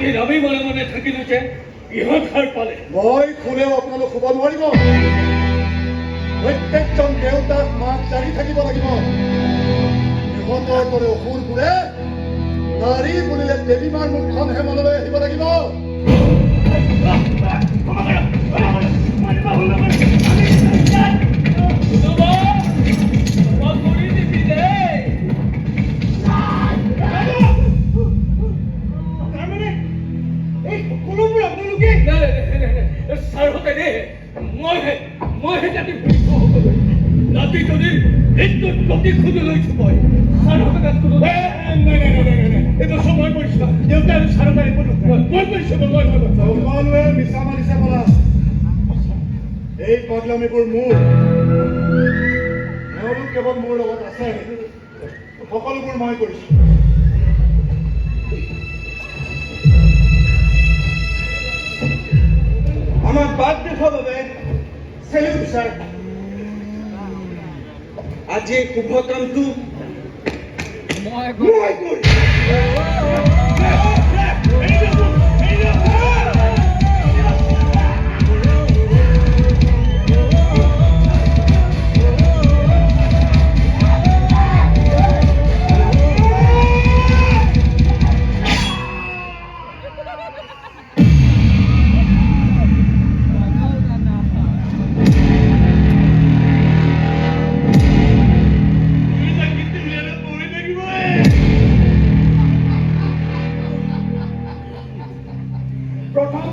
সতীৰ আমি মনে মনে থাকিলো যে ইহঁত সাৰ পালে। মই কোনেও আপোনালোক শুব নোৱাৰিব। প্ৰত্যেকজন দেউতাক মাক জাৰি থাকিব লাগিব। ইহঁতৰ দৰে অসুৰবোৰে নাৰী বুলিলে দেৱী মাৰ মুখখনহে মনলৈ আহিব লাগিব। মইহে জাতি ভূমিষ্ঠ হ'বলৈ নাতিজনীৰ মৃত্যুত প্ৰতিশোধ লৈছো মই। এইটো সময় পৰিছো দেউতা আৰু চাৰকাৰী মই কৰিছো সকলোৱে মিছা মাৰিছে বোলা। এই বদনামীবোৰ মোৰ। এওঁলোক কেৱল মোৰ লগত আছে। সকলোবোৰ মই কৰিছো। আমাক বাদ দেখুৱাৰ বাবে চেলিউট ছাৰ। আজি শুভ কামটো মই কৰিম।